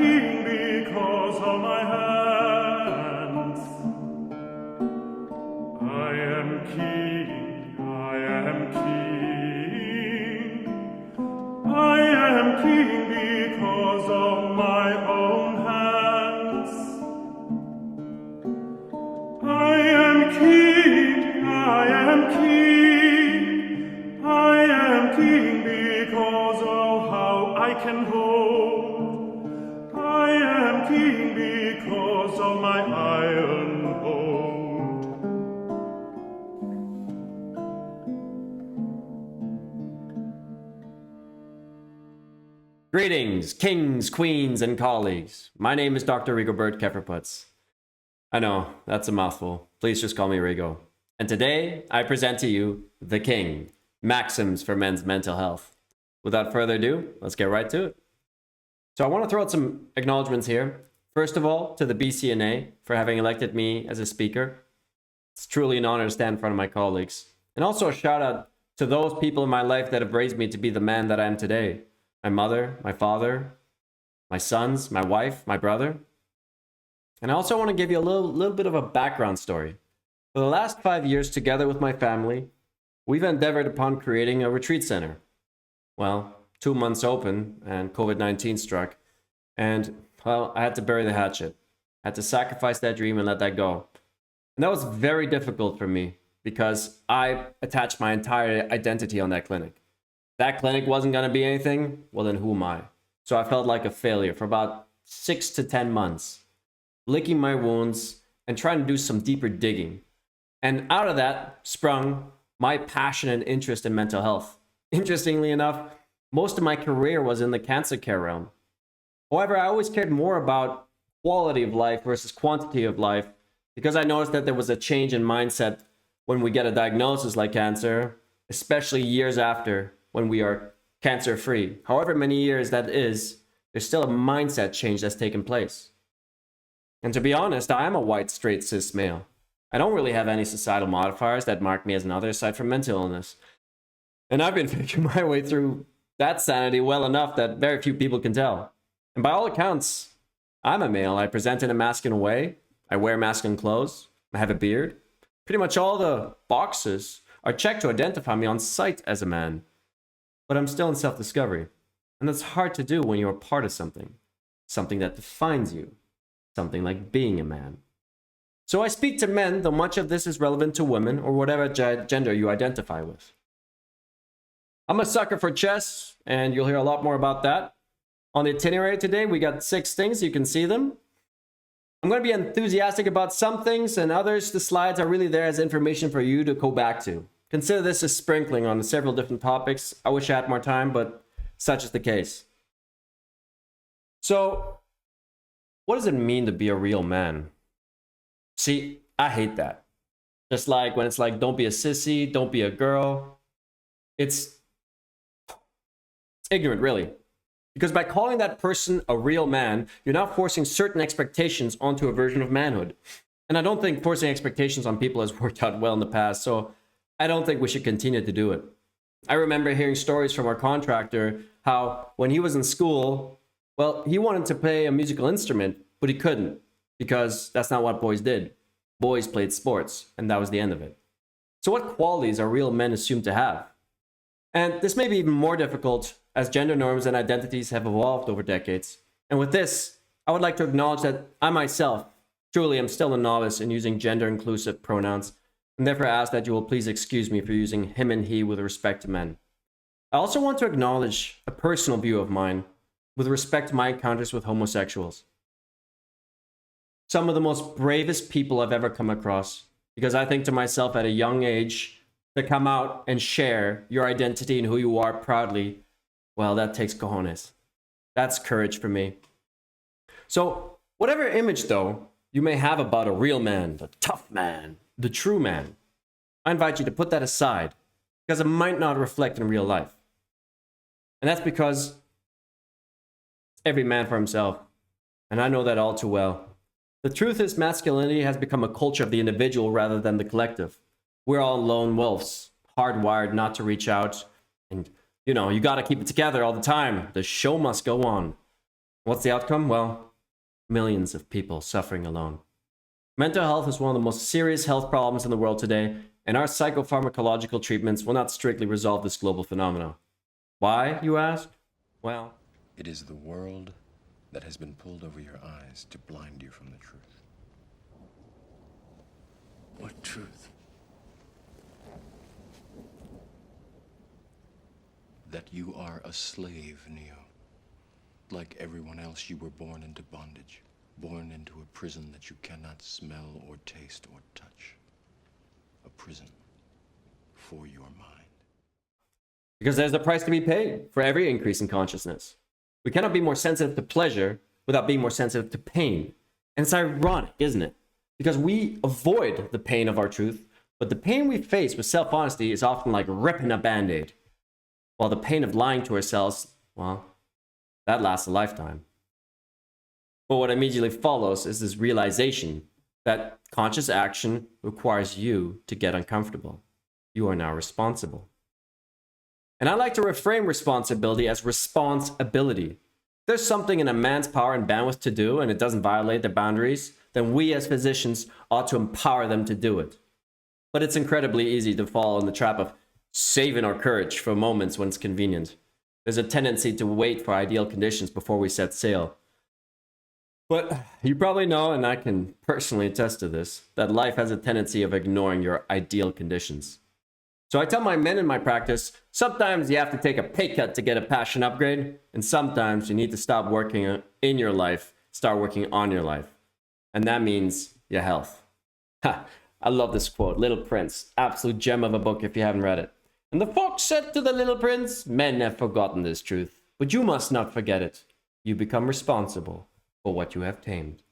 king because of my hands. I am king, I am king. I am king because of my own hands. I am king, I am king. I am king because of how I can hold. I am king because of my iron hold. Greetings, kings, queens, and colleagues. My name is Dr. Rigobert Kefferputz. I know, that's a mouthful. Please just call me Rigo. And today, I present to you The King, Maxims for Men's Mental Health. Without further ado, let's get right to it. So I want to throw out some acknowledgements here. First of all, to the BCNA for having elected me as a speaker. It's truly an honor to stand in front of my colleagues. And also a shout out to those people in my life that have raised me to be the man that I am today. My mother, my father, my sons, my wife, my brother. And I also want to give you a little bit of a background story. For the last 5 years, together with my family, we've endeavored upon creating a retreat center. Well, 2 months open and COVID-19 struck. And, well, I had to bury the hatchet. I had to sacrifice that dream and let that go. And that was very difficult for me because I attached my entire identity on that clinic. That clinic wasn't going to be anything, well then who am I? So I felt like a failure for about 6 to 10 months, licking my wounds and trying to do some deeper digging. And out of that sprung my passion and interest in mental health. Interestingly enough, most of my career was in the cancer care realm. However, I always cared more about quality of life versus quantity of life because I noticed that there was a change in mindset when we get a diagnosis like cancer, especially years after, when we are cancer-free. However many years that is, there's still a mindset change that's taken place. And to be honest, I am a white, straight, cis male. I don't really have any societal modifiers that mark me as another aside from mental illness. And I've been figuring my way through that sanity well enough that very few people can tell. And by all accounts, I'm a male. I present in a masculine way. I wear masculine clothes. I have a beard. Pretty much all the boxes are checked to identify me on sight as a man. But I'm still in self-discovery. And that's hard to do when you're a part of something. Something that defines you. Something like being a man. So I speak to men, though much of this is relevant to women or whatever gender you identify with. I'm a sucker for chess, and you'll hear a lot more about that. On the itinerary today, we got 6 things. You can see them. I'm going to be enthusiastic about some things, and others, the slides are really there as information for you to go back to. Consider this a sprinkling on several different topics. I wish I had more time, but such is the case. So, what does it mean to be a real man? See, I hate that. Just like when it's like, don't be a sissy, don't be a girl. It's ignorant, really. Because by calling that person a real man, you're now forcing certain expectations onto a version of manhood. And I don't think forcing expectations on people has worked out well in the past, so I don't think we should continue to do it. I remember hearing stories from our contractor how when he was in school, well, he wanted to play a musical instrument, but he couldn't because that's not what boys did. Boys played sports, and that was the end of it. So what qualities are real men assumed to have? And this may be even more difficult as gender norms and identities have evolved over decades. And with this, I would like to acknowledge that I myself truly am still a novice in using gender-inclusive pronouns, and therefore ask that you will please excuse me for using him and he with respect to men. I also want to acknowledge a personal view of mine with respect to my encounters with homosexuals. Some of the most bravest people I've ever come across, because I think to myself at a young age, to come out and share your identity and who you are proudly, well, that takes cojones. That's courage for me. So, whatever image, though, you may have about a real man, the tough man, the true man, I invite you to put that aside because it might not reflect in real life. And that's because every man for himself, and I know that all too well. The truth is masculinity has become a culture of the individual rather than the collective. We're all lone wolves, hardwired not to reach out, and you got to keep it together all the time. The show must go on. What's the outcome? Well, millions of people suffering alone. Mental health is one of the most serious health problems in the world today, and our psychopharmacological treatments will not strictly resolve this global phenomenon. Why, you ask? Well, it is the world that has been pulled over your eyes to blind you from the truth. What truth? That you are a slave, Neo. Like everyone else, you were born into bondage. Born into a prison that you cannot smell or taste or touch. A prison for your mind. Because there's a price to be paid for every increase in consciousness. We cannot be more sensitive to pleasure without being more sensitive to pain. And it's ironic, isn't it? Because we avoid the pain of our truth, but the pain we face with self-honesty is often like ripping a band-aid. While the pain of lying to ourselves, well, that lasts a lifetime. But what immediately follows is this realization that conscious action requires you to get uncomfortable. You are now responsible. And I like to reframe responsibility as responsibility. If there's something in a man's power and bandwidth to do and it doesn't violate their boundaries, then we as physicians ought to empower them to do it. But it's incredibly easy to fall in the trap of saving our courage for moments when it's convenient. There's a tendency to wait for ideal conditions before we set sail. But you probably know, and I can personally attest to this, that life has a tendency of ignoring your ideal conditions. So I tell my men in my practice, sometimes you have to take a pay cut to get a passion upgrade, and sometimes you need to stop working in your life, start working on your life. And that means your health. Ha! I love this quote, Little Prince, absolute gem of a book if you haven't read it. And the fox said to the little prince, men have forgotten this truth, but you must not forget it. You become responsible for what you have tamed.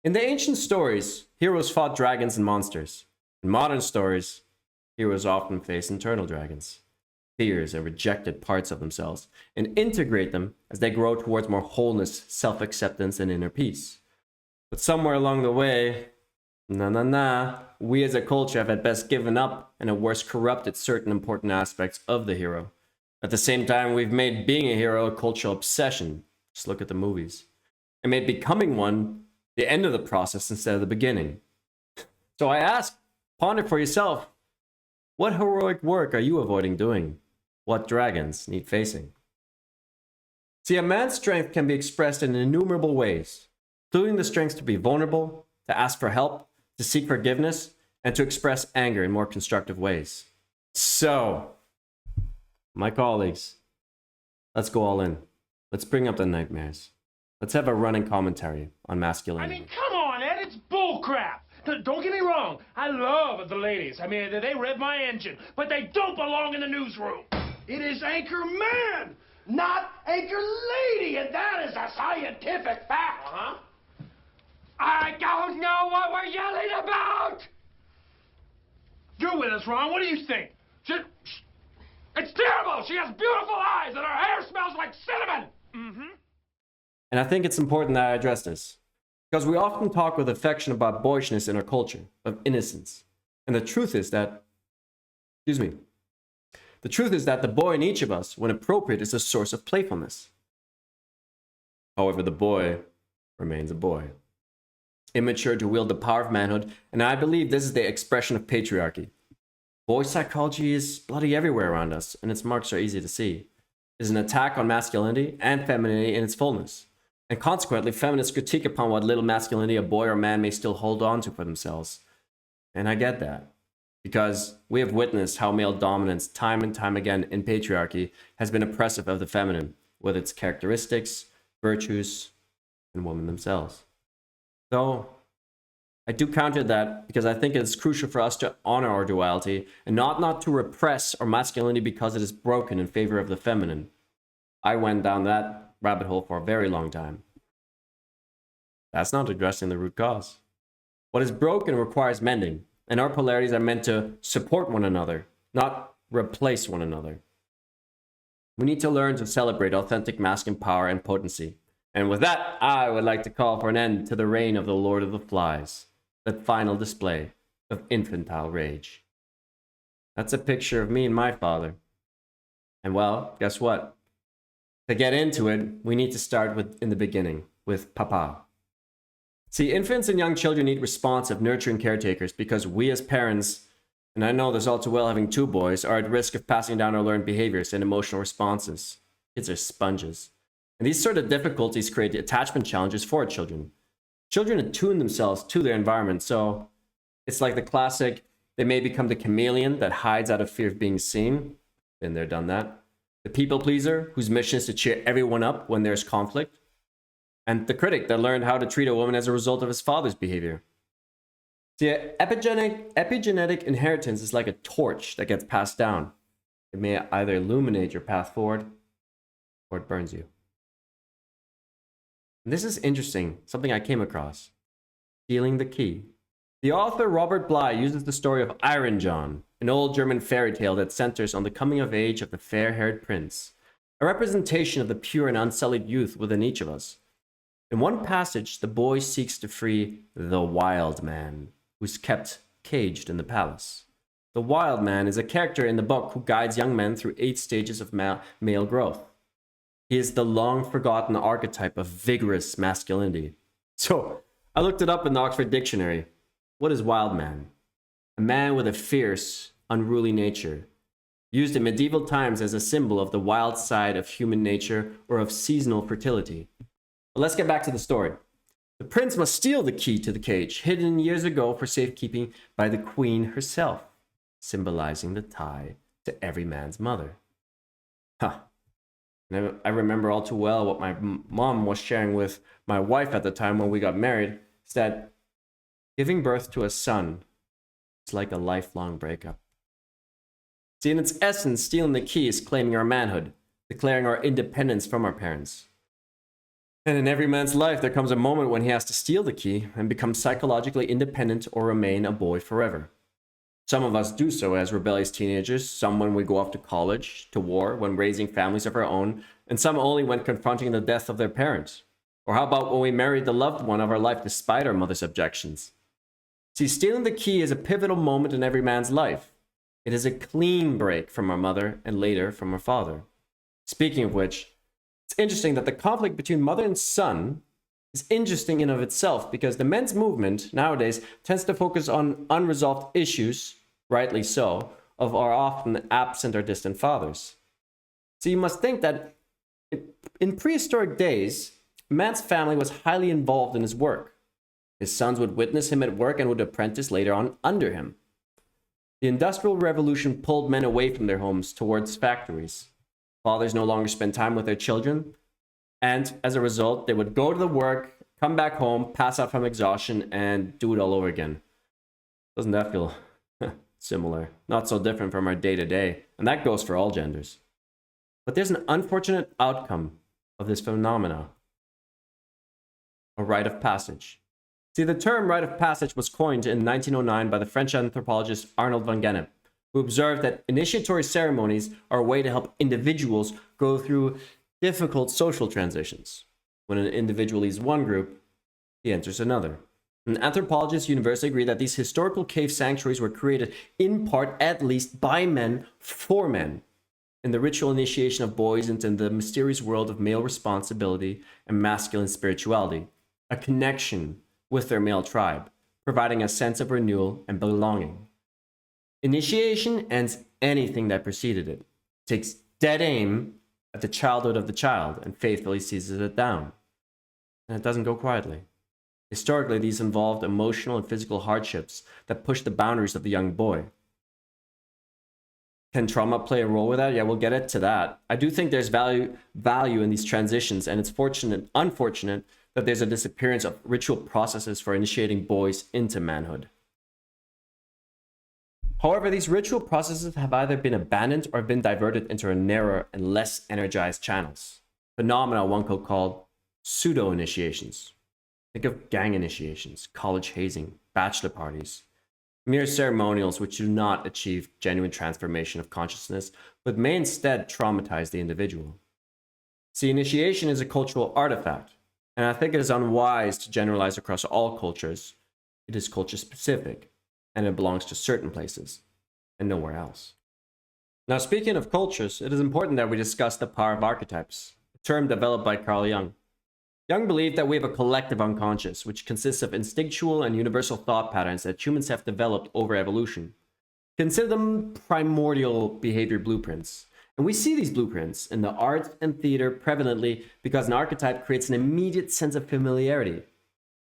In the ancient stories, heroes fought dragons and monsters. In modern stories, heroes often face internal dragons, fears and rejected parts of themselves, and integrate them as they grow towards more wholeness, self-acceptance, and inner peace. But somewhere along the way, we as a culture have at best given up and at worst corrupted certain important aspects of the hero. At the same time, we've made being a hero a cultural obsession. Just look at the movies. And made becoming one the end of the process instead of the beginning. So I ask, ponder for yourself, what heroic work are you avoiding doing? What dragons need facing? See, a man's strength can be expressed in innumerable ways, including the strength to be vulnerable, to ask for help, to seek forgiveness, and to express anger in more constructive ways. So, my colleagues, let's go all in. Let's bring up the nightmares. Let's have a running commentary on masculinity. I mean, come on, Ed, it's bullcrap. Don't get me wrong, I love the ladies. I mean, they rev my engine, but they don't belong in the newsroom. It is anchor man, not anchor lady, and that is a scientific fact. Uh-huh. I don't know what we're yelling about! You're with us, Ron. What do you think? It's terrible! She has beautiful eyes and her hair smells like cinnamon! Mm-hmm. And I think it's important that I address this, because we often talk with affection about boyishness in our culture, of innocence. And the truth is that, the truth is that the boy in each of us, when appropriate, is a source of playfulness. However, the boy remains a boy, immature to wield the power of manhood, and I believe this is the expression of patriarchy. Boy psychology is bloody everywhere around us, and its marks are easy to see. It is an attack on masculinity and femininity in its fullness, and consequently, feminists critique upon what little masculinity a boy or man may still hold on to for themselves. And I get that, because we have witnessed how male dominance time and time again in patriarchy has been oppressive of the feminine, with its characteristics, virtues, and women themselves. Though, I do counter that because I think it is crucial for us to honor our duality and not to repress our masculinity because it is broken in favor of the feminine. I went down that rabbit hole for a very long time. That's not addressing the root cause. What is broken requires mending, and our polarities are meant to support one another, not replace one another. We need to learn to celebrate authentic masculine power and potency. And with that, I would like to call for an end to the reign of the Lord of the Flies, that final display of infantile rage. That's a picture of me and my father. And well, guess what? To get into it, we need to start in the beginning, with Papa. See, infants and young children need responsive, nurturing caretakers because we as parents, and I know this all too well having 2 boys, are at risk of passing down our learned behaviors and emotional responses. Kids are sponges. And these sort of difficulties create attachment challenges for children. Children attune themselves to their environment, so it's like the classic, they may become the chameleon that hides out of fear of being seen. Been there, done that. The people pleaser, whose mission is to cheer everyone up when there's conflict. And the critic that learned how to treat a woman as a result of his father's behavior. See, epigenetic inheritance is like a torch that gets passed down. It may either illuminate your path forward, or it burns you. And this is interesting, something I came across. Stealing the key. The author Robert Bly uses the story of Iron John, an old German fairy tale that centers on the coming of age of the fair-haired prince, a representation of the pure and unsullied youth within each of us. In one passage, the boy seeks to free the wild man, who's kept caged in the palace. The wild man is a character in the book who guides young men through 8 stages of male growth. He is the long-forgotten archetype of vigorous masculinity. So, I looked it up in the Oxford Dictionary. What is wild man? A man with a fierce, unruly nature, used in medieval times as a symbol of the wild side of human nature or of seasonal fertility. But let's get back to the story. The prince must steal the key to the cage, hidden years ago for safekeeping by the queen herself, symbolizing the tie to every man's mother. And I remember all too well what my mom was sharing with my wife at the time when we got married, is that giving birth to a son is like a lifelong breakup. See, in its essence, stealing the key is claiming our manhood, declaring our independence from our parents. And in every man's life, there comes a moment when he has to steal the key and become psychologically independent or remain a boy forever. Some of us do so as rebellious teenagers, some when we go off to college, to war, when raising families of our own, and some only when confronting the death of their parents. Or how about when we marry the loved one of our life despite our mother's objections? See, stealing the key is a pivotal moment in every man's life. It is a clean break from our mother and later from our father. Speaking of which, it's interesting that the conflict between mother and son is interesting in of itself because the men's movement nowadays tends to focus on unresolved issues, rightly so, of our often absent or distant fathers. So you must think that in prehistoric days, a man's family was highly involved in his work. His sons would witness him at work and would apprentice later on under him. The Industrial Revolution pulled men away from their homes towards factories. Fathers no longer spent time with their children, and as a result, they would go to the work, come back home, pass out from exhaustion, and do it all over again. Doesn't that feel similar? Not so different from our day-to-day, and that goes for all genders. But there's an unfortunate outcome of this phenomena. A rite of passage. See, the term rite of passage was coined in 1909 by the French anthropologist Arnold van Gennep, who observed that initiatory ceremonies are a way to help individuals go through difficult social transitions. When an individual leaves one group, he enters another. And anthropologists universally agree that these historical cave sanctuaries were created in part, at least, by men for men, in the ritual initiation of boys into the mysterious world of male responsibility and masculine spirituality, a connection with their male tribe, providing a sense of renewal and belonging. Initiation ends anything that preceded it, takes dead aim at the childhood of the child, and faithfully seizes it down. And it doesn't go quietly. Historically, these involved emotional and physical hardships that push the boundaries of the young boy. Can trauma play a role with that? Yeah, we'll get to that. I do think there's value in these transitions, and it's unfortunate that there's a disappearance of ritual processes for initiating boys into manhood. However, these ritual processes have either been abandoned or been diverted into narrower and less energized channels. Phenomena one could call pseudo-initiations. Think of gang initiations, college hazing, bachelor parties. Mere ceremonials which do not achieve genuine transformation of consciousness, but may instead traumatize the individual. See, initiation is a cultural artifact, and I think it is unwise to generalize across all cultures. It is culture specific, and it belongs to certain places, and nowhere else. Now, speaking of cultures, it is important that we discuss the power of archetypes. term developed by Carl Jung. Jung believed that we have a collective unconscious, which consists of instinctual and universal thought patterns that humans have developed over evolution. Consider them primordial behavior blueprints. And we see these blueprints in the art and theater prevalently because an archetype creates an immediate sense of familiarity,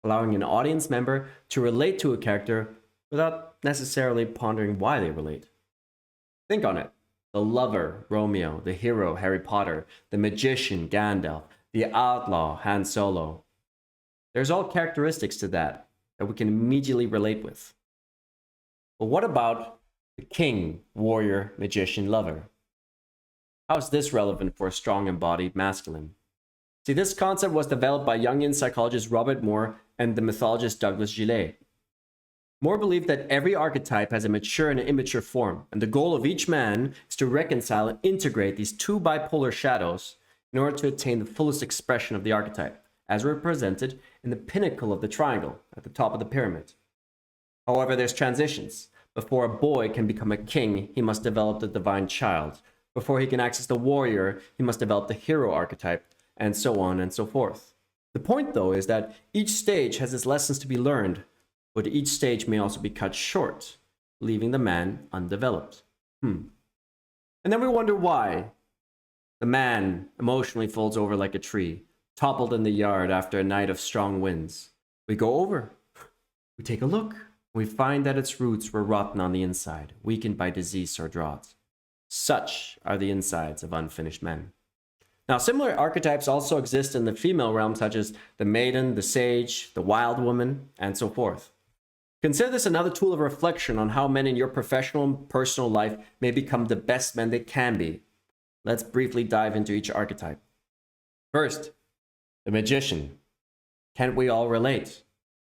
allowing an audience member to relate to a character without necessarily pondering why they relate. Think on it. The lover, Romeo, the hero, Harry Potter, the magician, Gandalf, the outlaw, Han Solo. There's all characteristics to that we can immediately relate with. But what about the king, warrior, magician, lover? How is this relevant for a strong embodied masculine? See, this concept was developed by Jungian psychologist Robert Moore and the mythologist Douglas Gillet. Moore believed that every archetype has a mature and an immature form, and the goal of each man is to reconcile and integrate these two bipolar shadows in order to attain the fullest expression of the archetype, as represented in the pinnacle of the triangle at the top of the pyramid. However, there's transitions. Before a boy can become a king, he must develop the divine child. Before he can access the warrior, he must develop the hero archetype, and so on and so forth. The point, though, is that each stage has its lessons to be learned, but each stage may also be cut short, leaving the man undeveloped. And then we wonder why. The man emotionally folds over like a tree, toppled in the yard after a night of strong winds. We go over. We take a look. We find that its roots were rotten on the inside, weakened by disease or drought. Such are the insides of unfinished men. Now, similar archetypes also exist in the female realm, such as the maiden, the sage, the wild woman, and so forth. Consider this another tool of reflection on how men in your professional and personal life may become the best men they can be. Let's briefly dive into each archetype. First, the magician. Can't we all relate?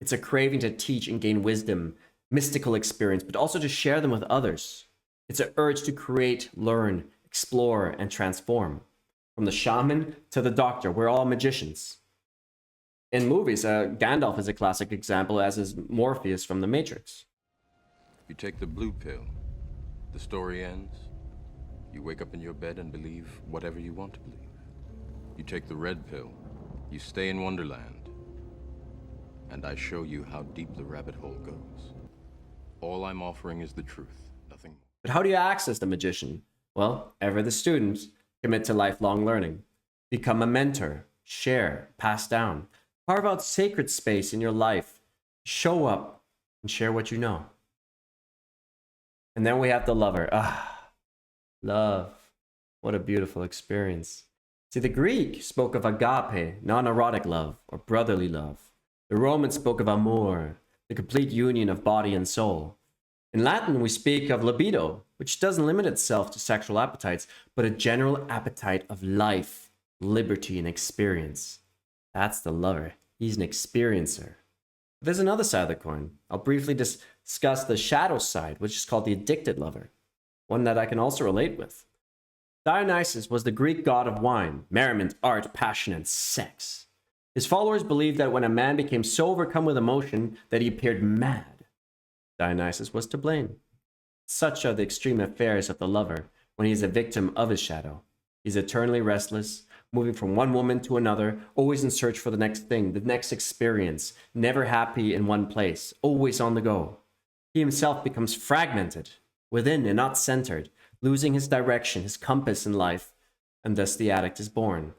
It's a craving to teach and gain wisdom, mystical experience, but also to share them with others. It's an urge to create, learn, explore, and transform. From the shaman to the doctor, we're all magicians. In movies, Gandalf is a classic example, as is Morpheus from The Matrix. You take the blue pill, the story ends. You wake up in your bed and believe whatever you want to believe. You take the red pill, you stay in Wonderland, and I show you how deep the rabbit hole goes. All I'm offering is the truth, nothing more. But how do you access the magician? Well, ever the student, commit to lifelong learning. Become a mentor, share, pass down. Carve out sacred space in your life. Show up and share what you know. And then we have the lover. Love. What a beautiful experience. See, the Greek spoke of agape, non-erotic love, or brotherly love. The Romans spoke of amor, the complete union of body and soul. In Latin, we speak of libido, which doesn't limit itself to sexual appetites, but a general appetite of life, liberty, and experience. That's the lover. He's an experiencer. There's another side of the coin. I'll briefly discuss the shadow side, which is called the addicted lover, one that I can also relate with. Dionysus was the Greek god of wine, merriment, art, passion, and sex. His followers believed that when a man became so overcome with emotion that he appeared mad, Dionysus was to blame. Such are the extreme affairs of the lover when he is a victim of his shadow. He's eternally restless, moving from one woman to another, always in search for the next thing, the next experience, never happy in one place, always on the go. He himself becomes fragmented, within and not centered, losing his direction, his compass in life, and thus the addict is born.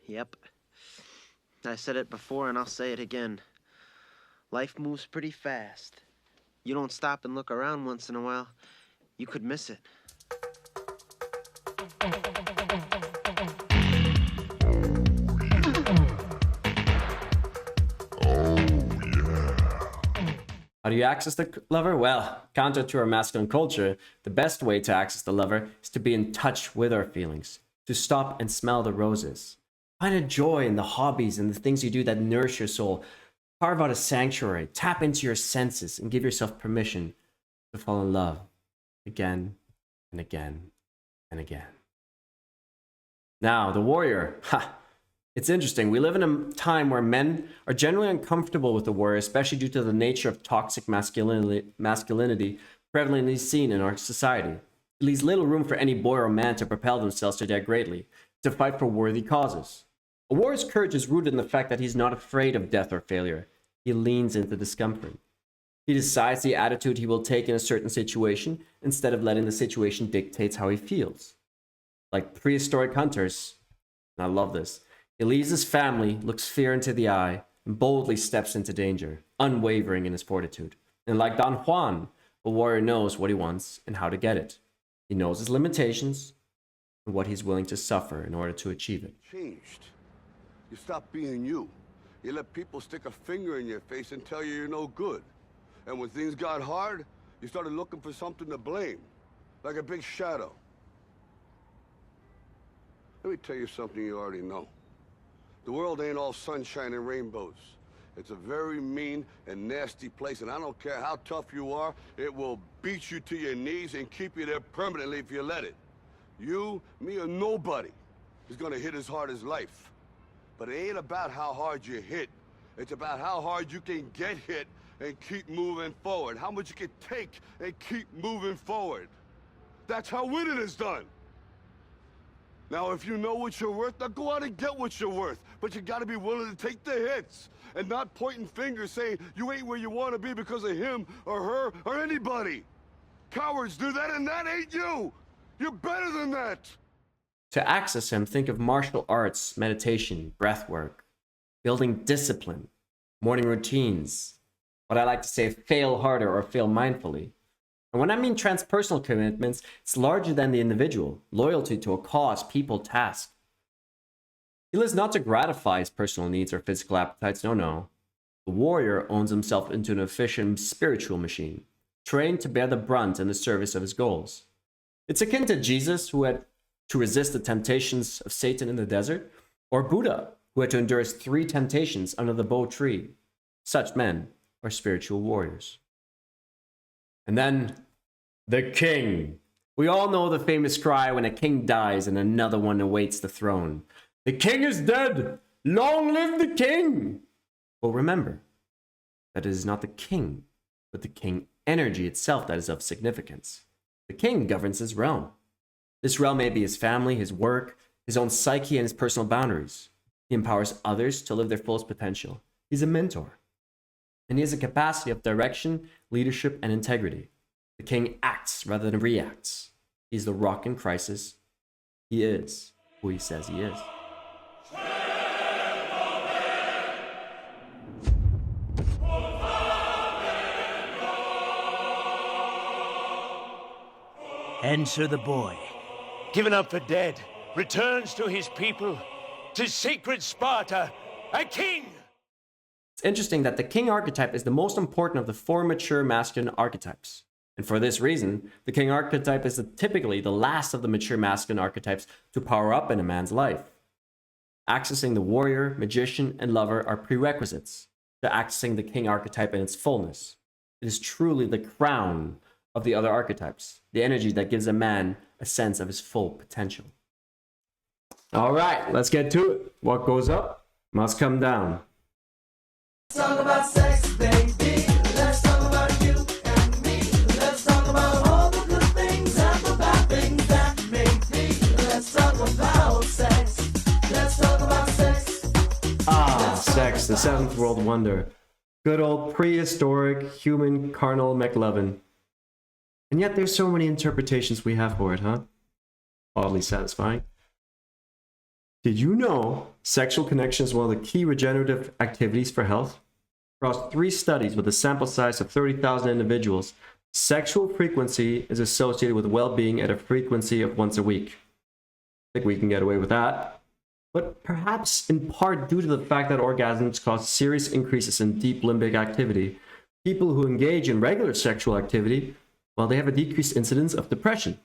Yep. I said it before and I'll say it again. Life moves pretty fast. You don't stop and look around once in a while, you could miss it. How do you access the lover? Well, counter to our masculine culture, the best way to access the lover is to be in touch with our feelings, to stop and smell the roses. Find a joy in the hobbies and the things you do that nourish your soul. Carve out a sanctuary, tap into your senses, and give yourself permission to fall in love again and again and again. Now, the warrior. It's interesting. We live in a time where men are generally uncomfortable with the warrior, especially due to the nature of toxic masculinity prevalently seen in our society. It leaves little room for any boy or man to propel themselves to dare greatly, to fight for worthy causes. A warrior's courage is rooted in the fact that he's not afraid of death or failure. He leans into discomfort. He decides the attitude he will take in a certain situation instead of letting the situation dictate how he feels. Like prehistoric hunters, and I love this, he leaves his family, looks fear into the eye, and boldly steps into danger, unwavering in his fortitude. And like Don Juan, a warrior knows what he wants and how to get it. He knows his limitations and what he's willing to suffer in order to achieve it. Changed. You stopped being you. You let people stick a finger in your face and tell you you're no good. And when things got hard, you started looking for something to blame, like a big shadow. Let me tell you something you already know. The world ain't all sunshine and rainbows. It's a very mean and nasty place, and I don't care how tough you are, it will beat you to your knees and keep you there permanently if you let it. You, me, or nobody is gonna hit as hard as life. But it ain't about how hard you hit. It's about how hard you can get hit and keep moving forward. How much you can take and keep moving forward. That's how winning is done. Now, if you know what you're worth, now go out and get what you're worth. But you gotta be willing to take the hits and not pointing fingers saying you ain't where you wanna be because of him or her or anybody. Cowards do that, and that ain't you. You're better than that. To access him, think of martial arts, meditation, breath work, building discipline, morning routines, what I like to say, fail harder or fail mindfully. And when I mean transpersonal commitments, it's larger than the individual, loyalty to a cause, people, task. He lives not to gratify his personal needs or physical appetites, no. The warrior owns himself into an efficient spiritual machine, trained to bear the brunt in the service of his goals. It's akin to Jesus, who had to resist the temptations of Satan in the desert, or Buddha, who had to endure his 3 temptations under the Bo tree. Such men are spiritual warriors. And then, the king. We all know the famous cry when a king dies and another one awaits the throne. The king is dead! Long live the king! Well, remember that it is not the king, but the king energy itself that is of significance. The king governs his realm. This realm may be his family, his work, his own psyche, and his personal boundaries. He empowers others to live their fullest potential. He's a mentor. And he has a capacity of direction, leadership, and integrity. The king acts rather than reacts. He's the rock in crisis. He is who he says he is. Answer the boy. Given up for dead, returns to his people, to sacred Sparta, a king! It's interesting that the king archetype is the most important of the 4 mature masculine archetypes. And for this reason, the king archetype is typically the last of the mature masculine archetypes to power up in a man's life. Accessing the warrior, magician, and lover are prerequisites to accessing the king archetype in its fullness. It is truly the crown of the other archetypes, the energy that gives a man a sense of his full potential. All right, let's get to it. What goes up must come down. Let's talk about sex, baby. Let's talk about you and me. Let's talk about all the good things and the bad things that make me. Let's talk about sex. Let's talk about sex. Sex, the 7th world wonder. Good old prehistoric human carnal McLovin. And yet there's so many interpretations we have for it, huh? Oddly satisfying. Did you know sexual connection is one of the key regenerative activities for health? Across 3 studies with a sample size of 30,000 individuals, sexual frequency is associated with well-being at a frequency of once a week. I think we can get away with that. But perhaps in part due to the fact that orgasms cause serious increases in deep limbic activity, people who engage in regular sexual activity, well, they have a decreased incidence of depression.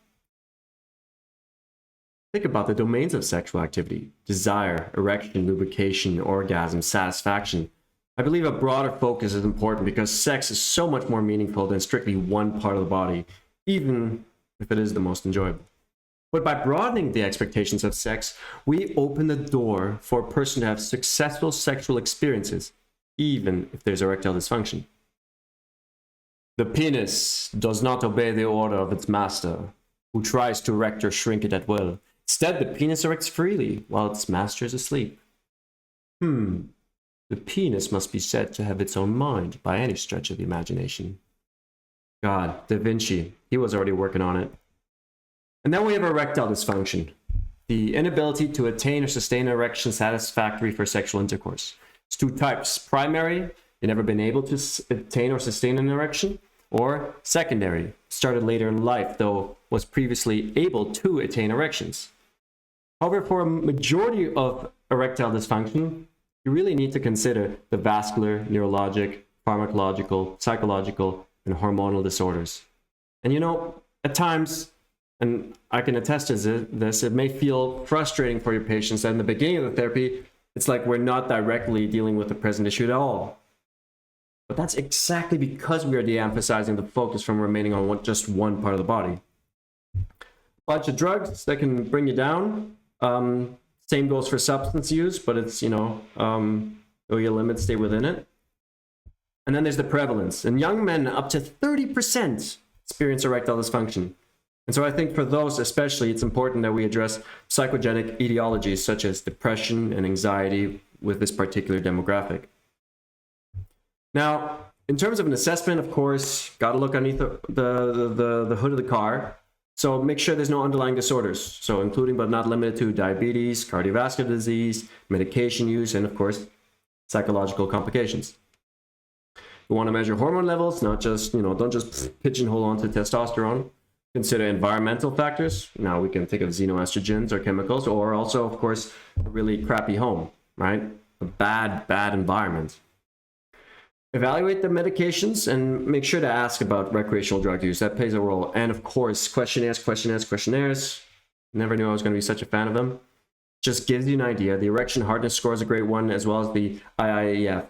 Think about the domains of sexual activity: desire, erection, lubrication, orgasm, satisfaction. I believe a broader focus is important because sex is so much more meaningful than strictly one part of the body, even if it is the most enjoyable. But by broadening the expectations of sex, we open the door for a person to have successful sexual experiences, even if there's erectile dysfunction. The penis does not obey the order of its master. who tries to erect or shrink it at will. Instead, the penis erects freely while its master is asleep. The penis must be said to have its own mind by any stretch of the imagination. God, Da Vinci, he was already working on it. And then we have erectile dysfunction, the inability to attain or sustain an erection satisfactory for sexual intercourse. It's two types: primary, you've never been able to attain or sustain an erection, or secondary, started later in life, though was previously able to attain erections. However, for a majority of erectile dysfunction, you really need to consider the vascular, neurologic, pharmacological, psychological, and hormonal disorders. And you know, at times, and I can attest to this, it may feel frustrating for your patients that in the beginning of the therapy, it's like we're not directly dealing with the present issue at all. But that's exactly because we are de-emphasizing the focus from remaining on just one part of the body. A bunch of drugs that can bring you down. Same goes for substance use, but it's, know your limits, stay within it. And then there's the prevalence. In young men, up to 30% experience erectile dysfunction. And so I think for those especially, it's important that we address psychogenic etiologies such as depression and anxiety with this particular demographic. Now, in terms of an assessment, of course, got to look underneath the hood of the car. So make sure there's no underlying disorders. So including but not limited to diabetes, cardiovascular disease, medication use, and of course, psychological complications. You want to measure hormone levels, not just, don't just pigeonhole onto testosterone. Consider environmental factors. Now we can think of xenoestrogens or chemicals, or also, of course, a really crappy home, right? A bad environment. Evaluate the medications and make sure to ask about recreational drug use. That plays a role. And of course, questionnaires. Never knew I was going to be such a fan of them. Just gives you an idea. The erection hardness score is a great one, as well as the IIEF.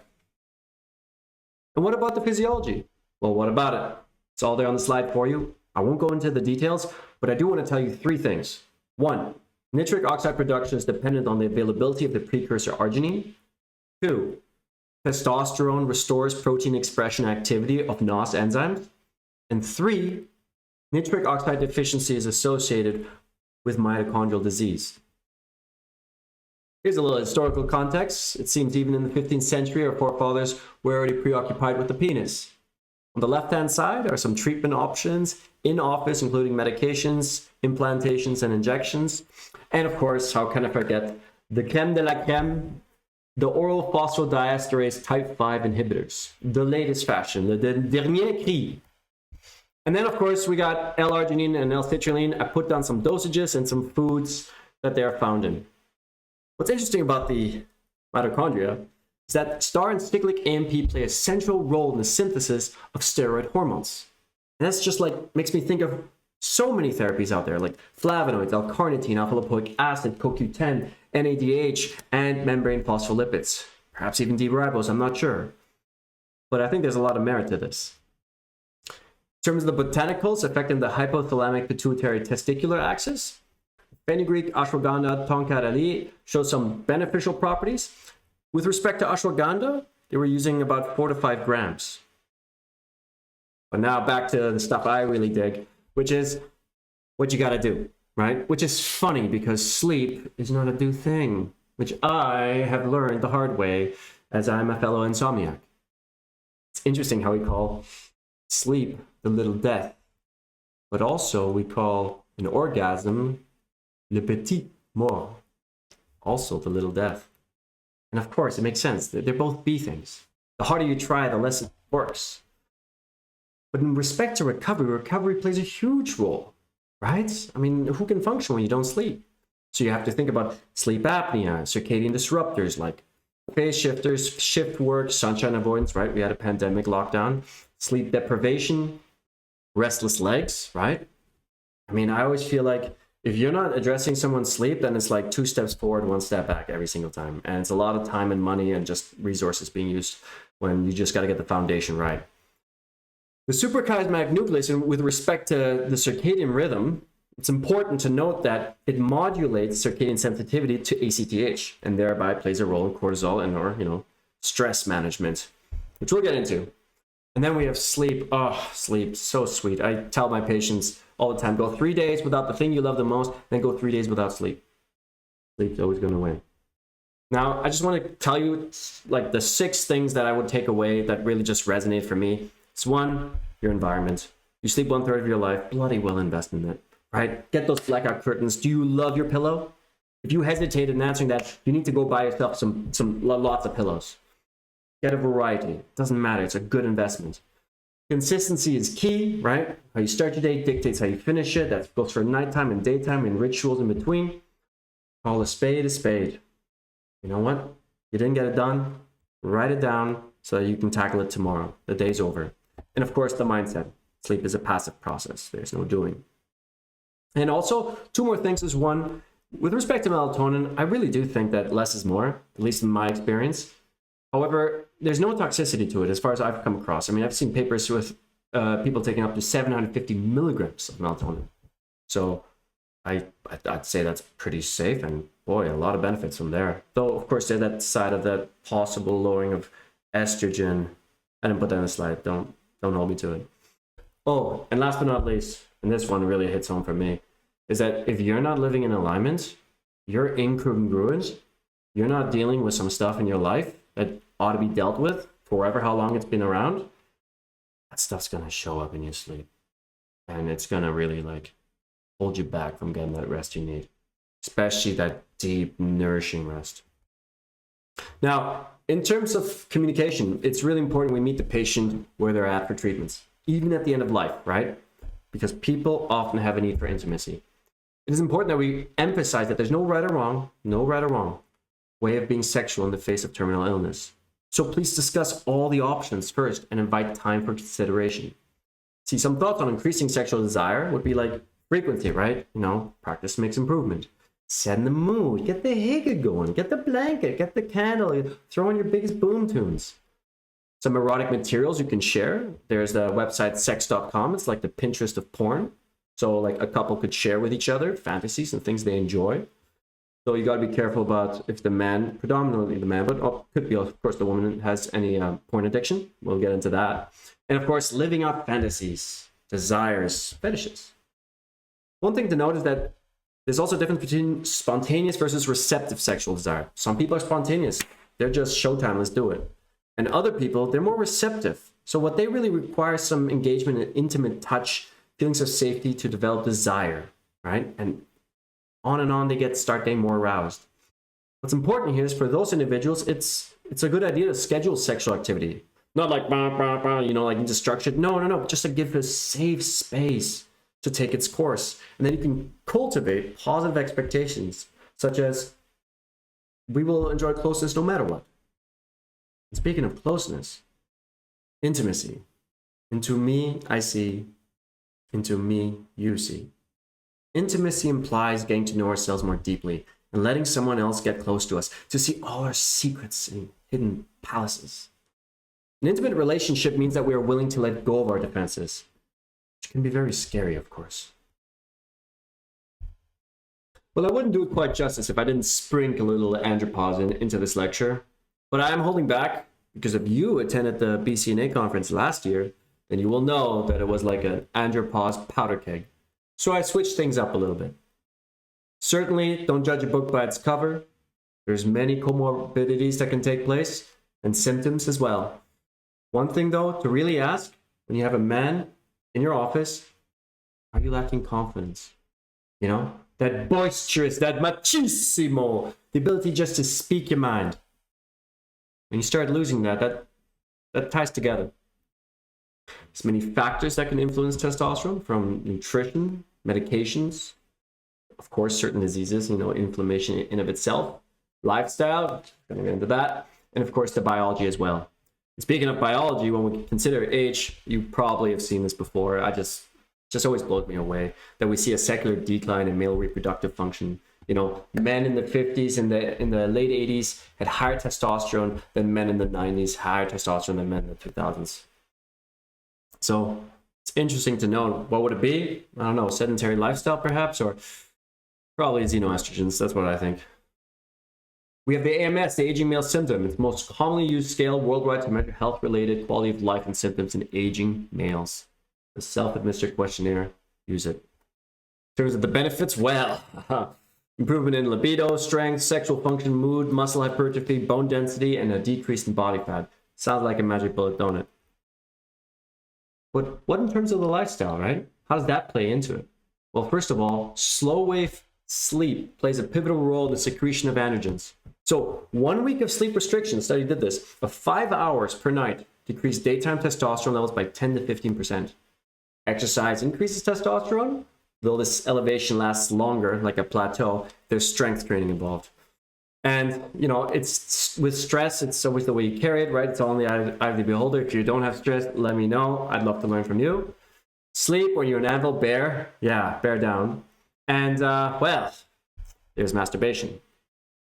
And what about the physiology? Well, what about it? It's all there on the slide for you. I won't go into the details, but I do want to tell you three things. 1, nitric oxide production is dependent on the availability of the precursor arginine. 2, testosterone restores protein expression activity of NOS enzymes. And 3, nitric oxide deficiency is associated with mitochondrial disease. Here's a little historical context. It seems even in the 15th century, our forefathers were already preoccupied with the penis. On the left-hand side are some treatment options in office, including medications, implantations, and injections. And of course, how can I forget the crème de la crème, the oral phosphodiesterase type 5 inhibitors, the latest fashion, the dernier cri. And then, of course, we got L-arginine and L-citrulline. I put down some dosages and some foods that they are found in. What's interesting about the mitochondria is that star and cyclic AMP play a central role in the synthesis of steroid hormones. And that's just like, makes me think of so many therapies out there, like flavonoids, L-carnitine, alpha-lipoic acid, CoQ10, NADH, and membrane phospholipids. Perhaps even D-ribose, I'm not sure. But I think there's a lot of merit to this. In terms of the botanicals affecting the hypothalamic pituitary testicular axis, fenugreek, ashwagandha, tonkat ali show some beneficial properties. With respect to ashwagandha, they were using about 4 to 5 grams. But now back to the stuff I really dig, which is what you got to do, right? Which is funny because sleep is not a do thing, which I have learned the hard way as I'm a fellow insomniac. It's interesting how we call sleep the little death, but also we call an orgasm le petit mort, also the little death. And of course, it makes sense. They're both B things. The harder you try, the less it works. But in respect to recovery plays a huge role, right? I mean, who can function when you don't sleep? So you have to think about sleep apnea, circadian disruptors like phase shifters, shift work, sunshine avoidance, right? We had a pandemic lockdown, sleep deprivation, restless legs, right? I mean, I always feel like if you're not addressing someone's sleep, then it's like 2 steps forward, 1 step back every single time. And it's a lot of time and money and just resources being used when you just got to get the foundation right. The suprachiasmatic nucleus, and with respect to the circadian rhythm, it's important to note that it modulates circadian sensitivity to ACTH and thereby plays a role in cortisol and or stress management, which we'll get into. And then we have sleep. Oh, sleep, so sweet. I tell my patients all the time, go 3 days without the thing you love the most, then go 3 days without sleep. Sleep's always going to win. Now, I just want to tell you like the 6 things that I would take away that really just resonate for me. It's 1, your environment. You sleep 1/3 of your life, bloody well invest in it, right? Get those blackout curtains. Do you love your pillow? If you hesitate in answering that, you need to go buy yourself lots of pillows. Get a variety. It doesn't matter. It's a good investment. Consistency is key, right? How you start your day dictates how you finish it. That goes for nighttime and daytime and rituals in between. Call a spade a spade. You know what? You didn't get it done. Write it down so that you can tackle it tomorrow. The day's over. And of course, the mindset. Sleep is a passive process. There's no doing. And also, 2 more things is 1, with respect to melatonin, I really do think that less is more, at least in my experience. However, there's no toxicity to it as far as I've come across. I mean, I've seen papers with people taking up to 750 milligrams of melatonin. So I'd say that's pretty safe, and boy, a lot of benefits from there. Though, of course, there's that side of that possible lowering of estrogen. I didn't put that in the slide. Don't hold me to it. Oh, and last but not least, and this one really hits home for me, is that if you're not living in alignment, you're incongruent, you're not dealing with some stuff in your life that ought to be dealt with forever, how long it's been around, that stuff's going to show up in your sleep. And it's going to really like hold you back from getting that rest you need, especially that deep, nourishing rest. Now, in terms of communication, it's really important we meet the patient where they're at for treatments, even at the end of life, right? Because people often have a need for intimacy. It is important that we emphasize that there's no right or wrong way of being sexual in the face of terminal illness. So please discuss all the options first and invite time for consideration. See, some thoughts on increasing sexual desire would be like frequency, right? You know, practice makes improvement. Set in the mood, get the hygge going, get the blanket, get the candle, throw in your biggest boom tunes. Some erotic materials you can share. There's the website sex.com. It's like the Pinterest of porn. So like a couple could share with each other fantasies and things they enjoy. So you got to be careful about if the man, predominantly the man, but could be of course the woman has any porn addiction. We'll get into that. And of course, living up fantasies, desires, fetishes. One thing to note is that there's also a difference between spontaneous versus receptive sexual desire. Some people are spontaneous. They're just showtime, let's do it. And other people, they're more receptive. So what they really require is some engagement and intimate touch, feelings of safety to develop desire, right? And on they start getting more aroused. What's important here is for those individuals, it's a good idea to schedule sexual activity. Not like, you know, like into structured. No. Just to give a safe space to take its course. And then you can cultivate positive expectations, such as, we will enjoy closeness no matter what. And speaking of closeness, intimacy. Into me, I see. Into me, you see. Intimacy implies getting to know ourselves more deeply and letting someone else get close to us to see all our secrets and hidden palaces. An intimate relationship means that we are willing to let go of our defenses, which can be very scary, of course. Well, I wouldn't do it quite justice if I didn't sprinkle a little Andropause into this lecture, but I am holding back because if you attended the BCNA conference last year, then you will know that it was like an Andropause powder keg. So I switched things up a little bit. Certainly, don't judge a book by its cover. There's many comorbidities that can take place, and symptoms as well. One thing though, to really ask, when you have a man in your office, are you lacking confidence? You know, that boisterous, that machismo, the ability just to speak your mind. When you start losing that ties together. There's many factors that can influence testosterone, from nutrition, medications, of course, certain diseases, you know, inflammation in of itself, lifestyle, going to get into that, and of course the biology as well. And speaking of biology, when we consider age, you probably have seen this before. I just always blows me away that we see a secular decline in male reproductive function. You know, men in the 50s and in the late 80s had higher testosterone than men in the 90s, higher testosterone than men in the 2000s. So it's interesting to know, what would it be? I don't know, sedentary lifestyle perhaps, or probably xenoestrogens. That's what I think. We have the AMS, the aging male symptom. It's the most commonly used scale worldwide to measure health-related quality of life and symptoms in aging males. The self-administered questionnaire, use it. In terms of the benefits, well, improvement in libido, strength, sexual function, mood, muscle hypertrophy, bone density, and a decrease in body fat. Sounds like a magic bullet, don't it? But what in terms of the lifestyle, right? How does that play into it? Well, first of all, slow wave sleep plays a pivotal role in the secretion of androgens. So 1 week of sleep restriction, the study did this, of 5 hours per night decreased daytime testosterone levels by 10 to 15%. Exercise increases testosterone, though this elevation lasts longer, like a plateau, there's strength training involved. And, you know, it's with stress, it's always the way you carry it, right? It's all in the eye of the beholder. If you don't have stress, let me know. I'd love to learn from you. Sleep, when you're an anvil, bear down. And, well, there's masturbation.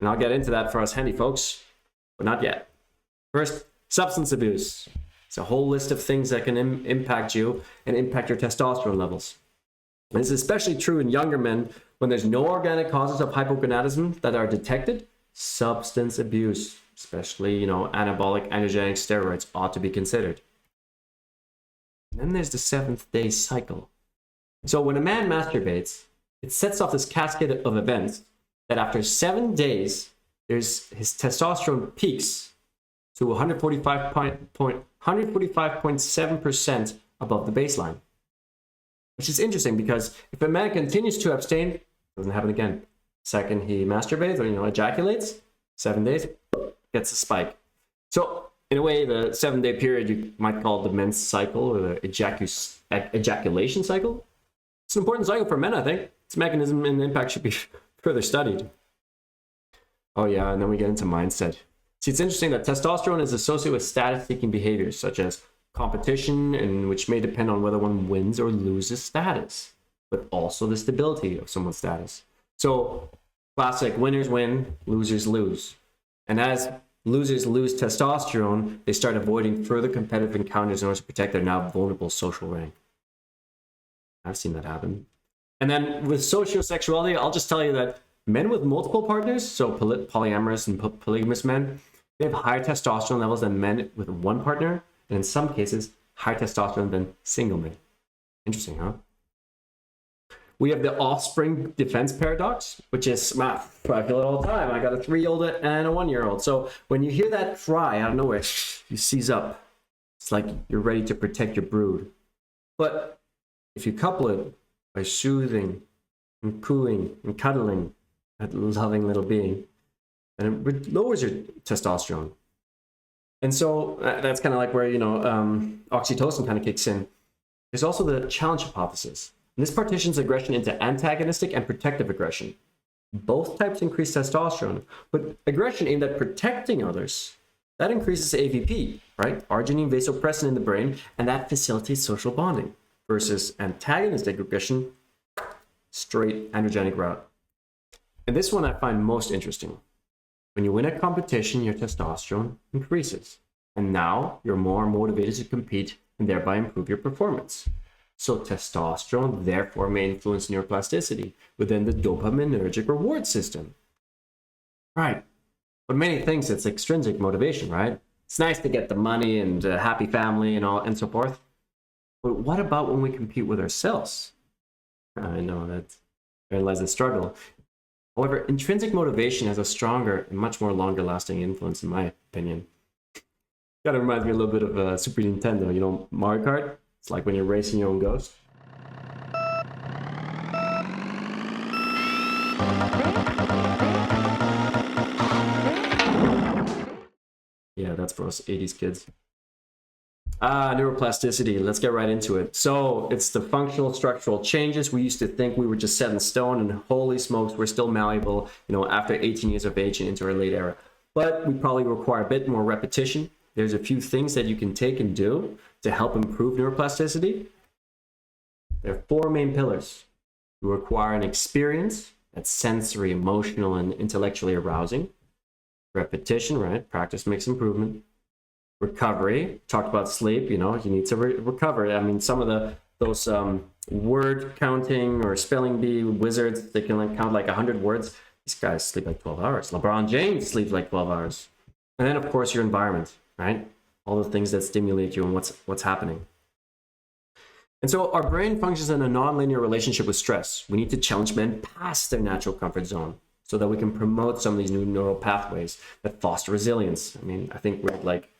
And I'll get into that for us handy folks, but not yet. First, substance abuse. It's a whole list of things that can impact you and impact your testosterone levels. And this is especially true in younger men when there's no organic causes of hypogonadism that are detected. Substance abuse, especially, you know, anabolic androgenic steroids, ought to be considered. And then there's the 7th-day cycle. So when a man masturbates, it sets off this cascade of events that after 7 days, his testosterone peaks to 145.7% above the baseline. Which is interesting because if a man continues to abstain, it doesn't happen again. Second he masturbates or, you know, ejaculates, 7 days, gets a spike. So in a way, the 7-day period you might call the men's cycle or the ejaculation cycle. It's an important cycle for men, I think. Its mechanism and impact should be further studied. Oh yeah, and then we get into mindset. See, it's interesting that testosterone is associated with status-seeking behaviors such as competition, and which may depend on whether one wins or loses status, but also the stability of someone's status. So classic, winners win, losers lose. And as losers lose testosterone, they start avoiding further competitive encounters in order to protect their now vulnerable social rank. I've seen that happen. And then with sociosexuality, I'll just tell you that men with multiple partners, so polyamorous and polygamous men, they have higher testosterone levels than men with one partner, and in some cases, higher testosterone than single men. Interesting, huh? We have the offspring defense paradox, which is, I feel it all the time. I got a 3-year-old and a 1-year-old. So when you hear that cry out of nowhere, you seize up. It's like you're ready to protect your brood. But if you couple it by soothing and cooing and cuddling that loving little being, and it lowers your testosterone. And so that's kind of like where, you know, oxytocin kind of kicks in. There's also the challenge hypothesis. And this partitions aggression into antagonistic and protective aggression. Both types increase testosterone, but aggression aimed at protecting others, that increases AVP, right? Arginine vasopressin in the brain, and that facilitates social bonding. Versus antagonistic aggression, straight androgenic route. And this one I find most interesting. When you win a competition, your testosterone increases. And now you're more motivated to compete and thereby improve your performance. So testosterone therefore may influence neuroplasticity within the dopaminergic reward system. Right. But many things, it's extrinsic motivation, right? It's nice to get the money and a happy family and all and so forth. But what about when we compete with ourselves? I know that therein lies the struggle. However, intrinsic motivation has a stronger and much more longer lasting influence, in my opinion. Kind of reminds me a little bit of Super Nintendo, you know, Mario Kart. It's like when you're racing your own ghost. Yeah, that's for us 80s kids. Neuroplasticity, let's get right into it. So it's the functional structural changes. We used to think we were just set in stone, and holy smokes, we're still malleable, you know, after 18 years of age and into our late era. But we probably require a bit more repetition. There's a few things that you can take and do to help improve neuroplasticity. There are 4 main pillars. You require an experience that's sensory, emotional, and intellectually arousing. Repetition, right? Practice makes improvement. Recovery, talked about sleep, you know, you need to recover. I mean, some of those word counting or spelling bee wizards, they can count like 100 words. These guys sleep like 12 hours. LeBron James sleeps like 12 hours. And then, of course, your environment, right? All the things that stimulate you and what's happening. And so our brain functions in a nonlinear relationship with stress. We need to challenge men past their natural comfort zone so that we can promote some of these new neural pathways that foster resilience. I mean, I think we're like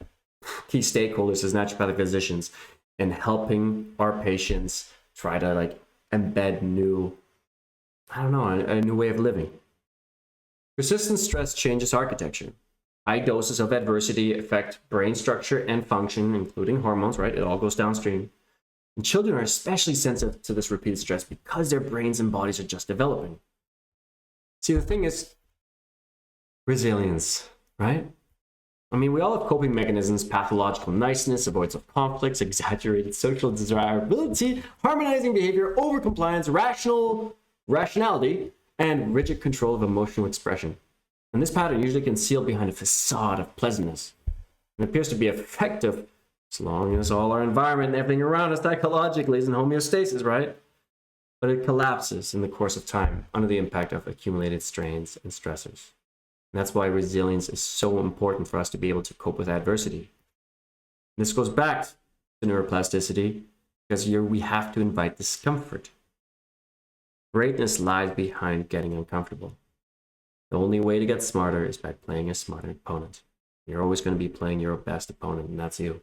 key stakeholders as naturopathic physicians in helping our patients try to like embed new, a new way of living. Persistent stress changes architecture. High doses of adversity affect brain structure and function, including hormones, right? It all goes downstream. And children are especially sensitive to this repeated stress because their brains and bodies are just developing. See, the thing is resilience, right? I mean, we all have coping mechanisms: pathological niceness, avoidance of conflicts, exaggerated social desirability, harmonizing behavior, overcompliance, rationality, and rigid control of emotional expression. And this pattern usually concealed behind a facade of pleasantness. And appears to be effective as long as all our environment and everything around us psychologically is in homeostasis, right? But it collapses in the course of time under the impact of accumulated strains and stressors. And that's why resilience is so important for us to be able to cope with adversity. And this goes back to neuroplasticity because we have to invite discomfort. Greatness lies behind getting uncomfortable. The only way to get smarter is by playing a smarter opponent. You're always going to be playing your best opponent, and that's you.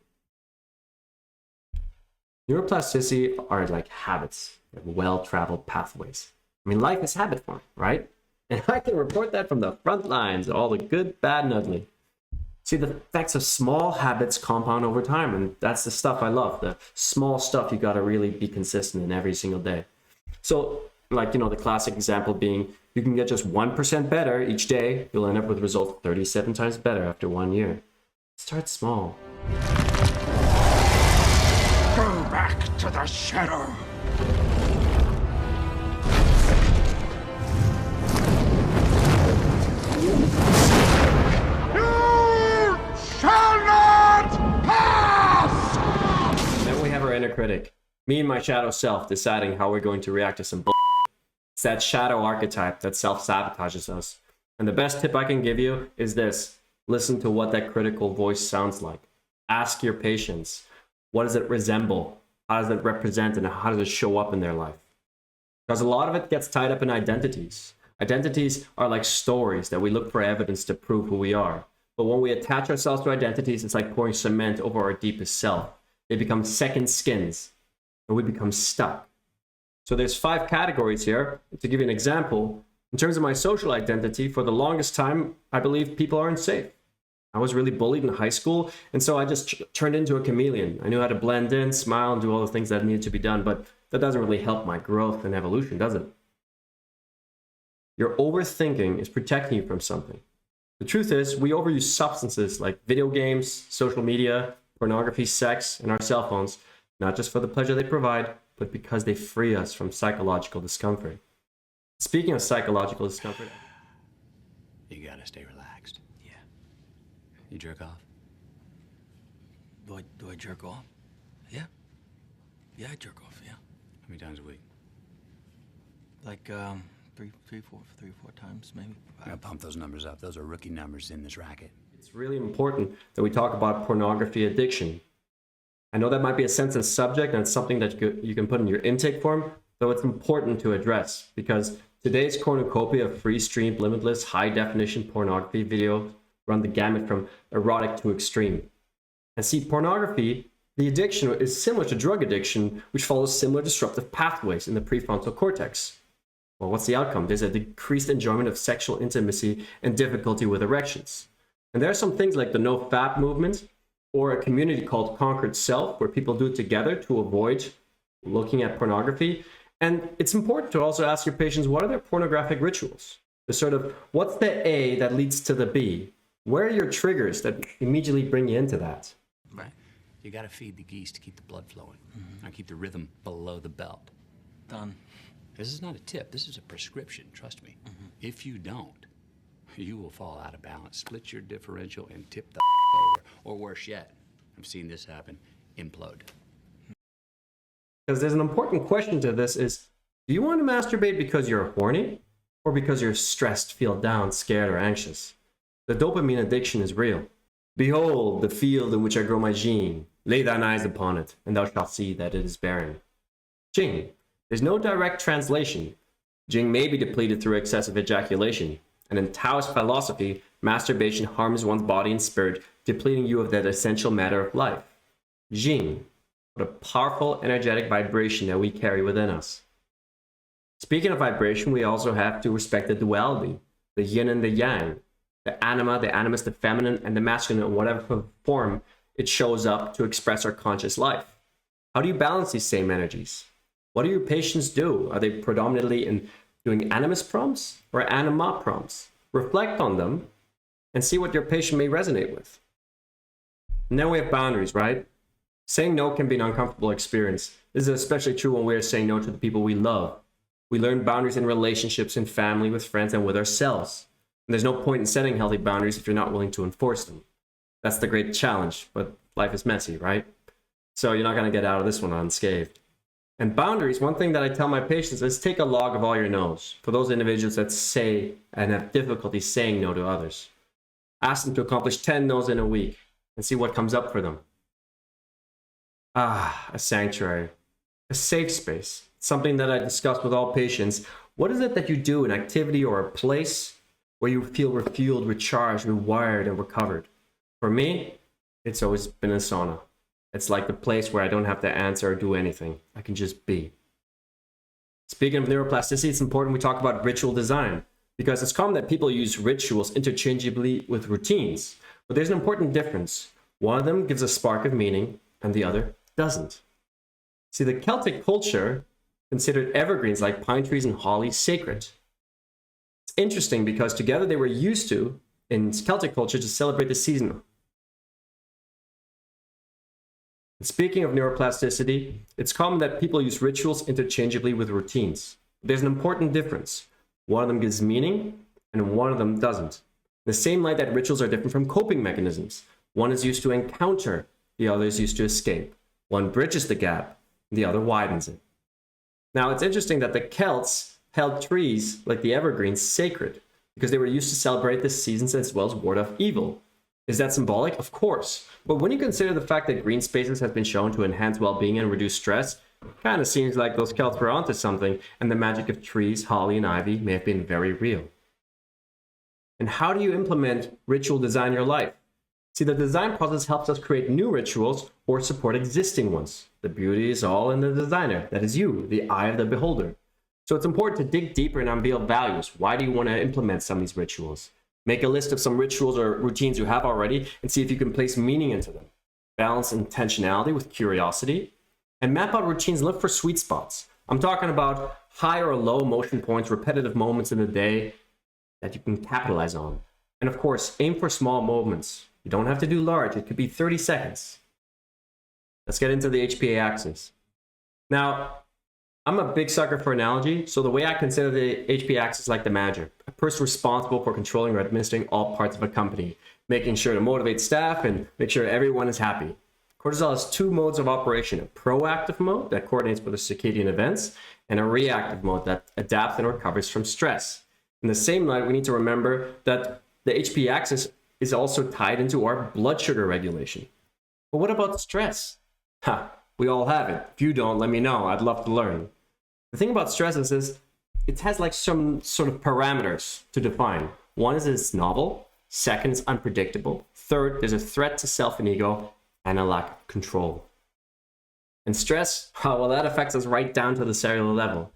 Neuroplasticity are like habits, well-traveled pathways. I mean, life is habit form, right? And I can report that from the front lines, all the good, bad, and ugly. See, the effects of small habits compound over time, and that's the stuff I love. The small stuff you got to really be consistent in every single day. So, like, the classic example being, you can get just 1% better each day, you'll end up with results 37 times better after 1 year. Start small. Go back to the shadow. You shall not pass! Then we have our inner critic. Me and my shadow self deciding how we're going to react to some bull. It's that shadow archetype that self-sabotages us. And the best tip I can give you is this: listen to what that critical voice sounds like. Ask your patients, what does it resemble? How does it represent, and how does it show up in their life? Because a lot of it gets tied up in identities. Identities are like stories that we look for evidence to prove who we are. But when we attach ourselves to identities, it's like pouring cement over our deepest self. They become second skins, and we become stuck. So there's 5 categories here. To give you an example, in terms of my social identity, for the longest time, I believed people aren't safe. I was really bullied in high school, and so I just turned into a chameleon. I knew how to blend in, smile, and do all the things that needed to be done, but that doesn't really help my growth and evolution, does it? Your overthinking is protecting you from something. The truth is, we overuse substances like video games, social media, pornography, sex, and our cell phones, not just for the pleasure they provide, but because they free us from psychological discomfort. Speaking of psychological discomfort, you gotta stay relaxed. Yeah. You jerk off? Do I jerk off? Yeah. Yeah, I jerk off, yeah. How many times a week? Like, three, four times, maybe. I gotta pump those numbers up. Those are rookie numbers in this racket. It's really important that we talk about pornography addiction. I know that might be a sensitive subject, and it's something that you can put in your intake form, though it's important to address because today's cornucopia of free-streamed, limitless, high-definition pornography videos run the gamut from erotic to extreme. And see, pornography, the addiction is similar to drug addiction, which follows similar disruptive pathways in the prefrontal cortex. Well, what's the outcome? There's a decreased enjoyment of sexual intimacy and difficulty with erections. And there are some things like the no-fap movement, or a community called Conquered Self, where people do it together to avoid looking at pornography. And it's important to also ask your patients, what are their pornographic rituals? The sort of, what's the A that leads to the B? Where are your triggers that immediately bring you into that? Right. You gotta feed the geese to keep the blood flowing. And keep the rhythm below the belt. Done. This is not a tip, this is a prescription, trust me. If you don't, you will fall out of balance, split your differential, and tip the over. Or worse yet, I've seen this happen, implode. Because there's an important question to this is, do you want to masturbate because you're horny? or because you're stressed, feel down, scared, or anxious. The dopamine addiction is real. Behold the field in which I grow my gene. Lay thine eyes upon it, and thou shalt see that it is barren. Jing. There's no direct translation. Jing may be depleted through excessive ejaculation, and in Taoist philosophy, masturbation harms one's body and spirit, depleting you of that essential matter of life. Jing. What a powerful, energetic vibration that we carry within us. Speaking of vibration, we also have to respect the duality, the yin and the yang, the anima, the animus, the feminine, and the masculine in whatever form it shows up to express our conscious life. How do you balance these same energies? What do your patients do? Are they predominantly in doing animus prompts or anima prompts? Reflect on them and see what your patient may resonate with. And then we have boundaries, right? Saying no can be an uncomfortable experience. This is especially true when we are saying no to the people we love. We learn boundaries in relationships, in family, with friends, and with ourselves. And there's no point in setting healthy boundaries if you're not willing to enforce them. That's the great challenge, but life is messy, right? So you're not going to get out of this one unscathed. And boundaries, one thing that I tell my patients is take a log of all your no's for those individuals that say and have difficulty saying no to others. Ask them to accomplish 10 no's in a week and see what comes up for them. A sanctuary, a safe space, something that I discuss with all patients. What is it that you do, an activity or a place where you feel refueled, recharged, rewired, and recovered? For me, it's always been a sauna. It's like the place where I don't have to answer or do anything. I can just be. Speaking of neuroplasticity, it's important we talk about ritual design because it's common that people use rituals interchangeably with routines. But there's an important difference. One of them gives a spark of meaning and the other doesn't. See, the Celtic culture considered evergreens like pine trees and holly sacred. It's interesting because together they were used to, in Celtic culture, to celebrate the season. Speaking of neuroplasticity, it's common that people use rituals interchangeably with routines. There's an important difference. One of them gives meaning, and one of them doesn't. In the same light that rituals are different from coping mechanisms. One is used to encounter, the other is used to escape. One bridges the gap, the other widens it. Now, it's interesting that the Celts held trees, like the evergreens, sacred, because they were used to celebrate the seasons as well as ward off evil. Is that symbolic? Of course. But when you consider the fact that green spaces have been shown to enhance well-being and reduce stress, it kind of seems like those Celts were onto something, and the magic of trees, holly, and ivy may have been very real. And how do you implement ritual design in your life? See, the design process helps us create new rituals or support existing ones. The beauty is all in the designer. That is you, the eye of the beholder. So it's important to dig deeper and unveil values. Why do you want to implement some of these rituals? Make a list of some rituals or routines you have already and see if you can place meaning into them. Balance intentionality with curiosity. And map out routines and look for sweet spots. I'm talking about high or low emotion points, repetitive moments in the day that you can capitalize on. And of course, aim for small moments. You don't have to do large. It could be 30 seconds. Let's get into the HPA axis. Now, I'm a big sucker for analogy, so the way I consider the HPA axis like the manager, a person responsible for controlling or administering all parts of a company, making sure to motivate staff and make sure everyone is happy. Cortisol has two modes of operation, a proactive mode that coordinates with the circadian events, and a reactive mode that adapts and recovers from stress. In the same light, we need to remember that the HPA axis is also tied into our blood sugar regulation. But what about stress? We all have it. If you don't, let me know. I'd love to learn. The thing about stress is it has like some sort of parameters to define. One is it's novel. Second, it's unpredictable. Third, there's a threat to self and ego and a lack of control. And stress, well, that affects us right down to the cellular level.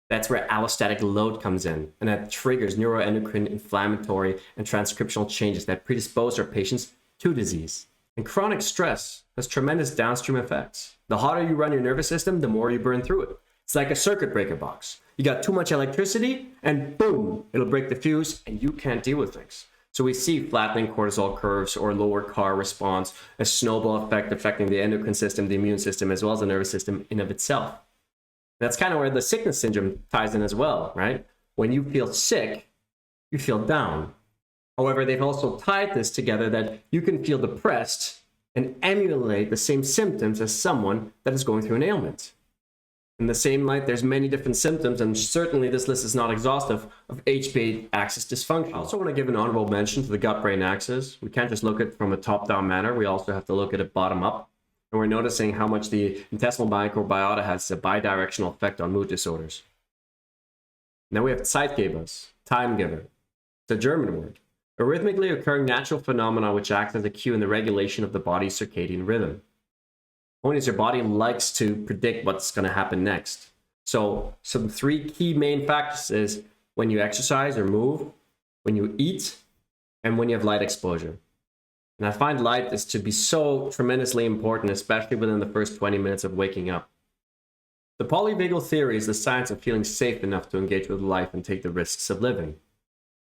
That's where allostatic load comes in, and that triggers neuroendocrine, inflammatory, and transcriptional changes that predispose our patients to disease. And chronic stress has tremendous downstream effects. The hotter you run your nervous system, the more you burn through it. It's like a circuit breaker box. You got too much electricity, and boom, it'll break the fuse, and you can't deal with things. So we see flattening cortisol curves or lower CAR response, a snowball effect affecting the endocrine system, the immune system, as well as the nervous system in of itself. That's kind of where the sickness syndrome ties in as well, right? When you feel sick, you feel down. However, they've also tied this together that you can feel depressed and emulate the same symptoms as someone that is going through an ailment. In the same light, there's many different symptoms, and certainly this list is not exhaustive, of HPA axis dysfunction. I also want to give an honorable mention to the gut-brain axis. We can't just look at it from a top-down manner. We also have to look at it bottom-up. And we're noticing how much the intestinal microbiota has a bidirectional effect on mood disorders. Now we have Zeitgebers, time giver. It's a German word. A rhythmically occurring natural phenomena which acts as a cue in the regulation of the body's circadian rhythm. Point is, your body likes to predict what's going to happen next. So some three key main factors is when you exercise or move, when you eat, and when you have light exposure. And I find light is to be so tremendously important, especially within the first 20 minutes of waking up. The polyvagal theory is the science of feeling safe enough to engage with life and take the risks of living.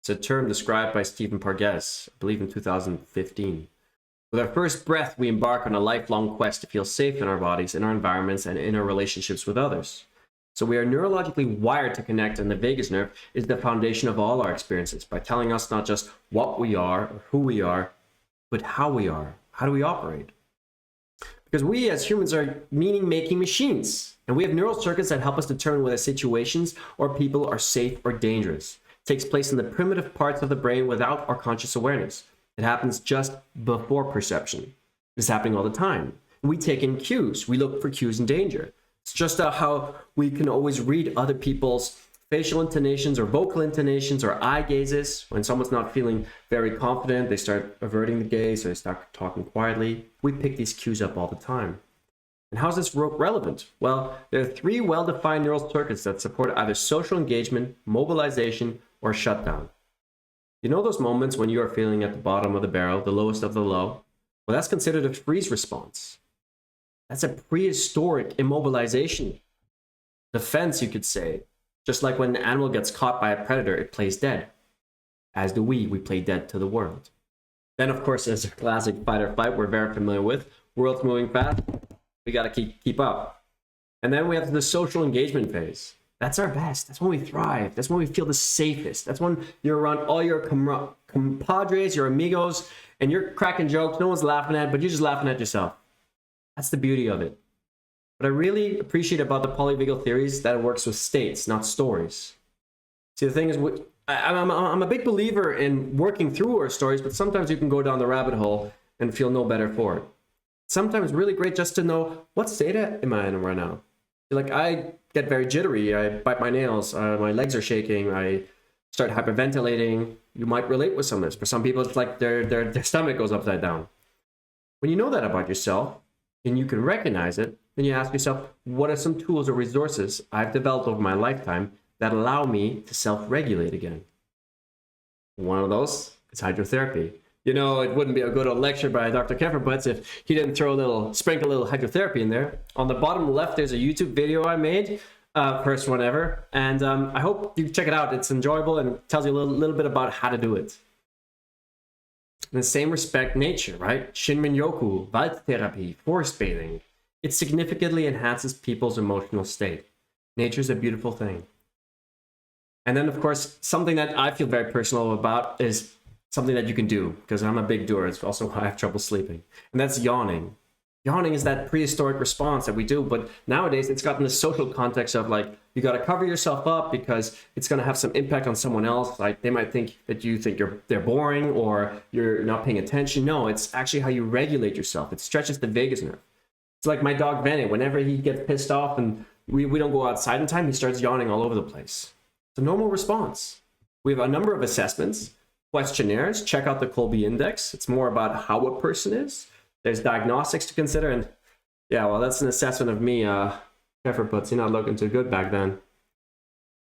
It's a term described by Stephen Parges, I believe in 2015. With our first breath, we embark on a lifelong quest to feel safe in our bodies, in our environments, and in our relationships with others. So we are neurologically wired to connect, and the vagus nerve is the foundation of all our experiences by telling us not just what we are or who we are, but how we are. How do we operate? Because we as humans are meaning-making machines, and we have neural circuits that help us determine whether situations or people are safe or dangerous. It takes place in the primitive parts of the brain without our conscious awareness. It happens just before perception. It's happening all the time. We take in cues. We look for cues in danger. It's just how we can always read other people's facial intonations or vocal intonations or eye gazes. When someone's not feeling very confident, they start averting the gaze or they start talking quietly. We pick these cues up all the time. And how's this relevant? Well, there are three well-defined neural circuits that support either social engagement, mobilization, or shutdown. You know those moments when you are feeling at the bottom of the barrel, the lowest of the low? Well, that's considered a freeze response. That's a prehistoric immobilization. Defense, you could say. Just like when an animal gets caught by a predator, it plays dead. As do we play dead to the world. Then, of course, there's a classic fight or flight we're very familiar with. World's moving fast. We got to keep up. And then we have the social engagement phase. That's our best. That's when we thrive. That's when we feel the safest. That's when you're around all your compadres, your amigos, and you're cracking jokes. No one's laughing at, but you're just laughing at yourself. That's the beauty of it. What I really appreciate about the polyvagal theory is that it works with states, not stories. See, the thing is, I'm a big believer in working through our stories, but sometimes you can go down the rabbit hole and feel no better for it. Sometimes it's really great just to know, what state am I in right now? Like, I get very jittery, I bite my nails, my legs are shaking, I start hyperventilating. You might relate with some of this. For some people, it's like their stomach goes upside down. When you know that about yourself, and you can recognize it, then you ask yourself, what are some tools or resources I've developed over my lifetime that allow me to self-regulate again? One of those is hydrotherapy. You know, it wouldn't be a good old lecture by Dr. Kefferputz if he didn't sprinkle a little hydrotherapy in there. On the bottom left, there's a YouTube video I made, first one ever, and I hope you check it out. It's enjoyable and it tells you a little bit about how to do it. In the same respect, nature, right? Shinmin-yoku, Waldtherapie, forest bathing. It significantly enhances people's emotional state. Nature is a beautiful thing. And then, of course, something that I feel very personal about is something that you can do, because I'm a big doer. It's also why I have trouble sleeping. And that's yawning. Yawning is that prehistoric response that we do, but nowadays it's gotten this social context of like, you got to cover yourself up because it's going to have some impact on someone else. Like they might think that you think they're boring or you're not paying attention. No, it's actually how you regulate yourself. It stretches the vagus nerve. It's like my dog Benny. Whenever he gets pissed off and we don't go outside in time, he starts yawning all over the place. It's a normal response. We have a number of assessments, questionnaires. Check out the Kolbe Index. It's more about how a person is. There's diagnostics to consider, and yeah, well, that's an assessment of me. Kefferputz, you're not looking too good back then.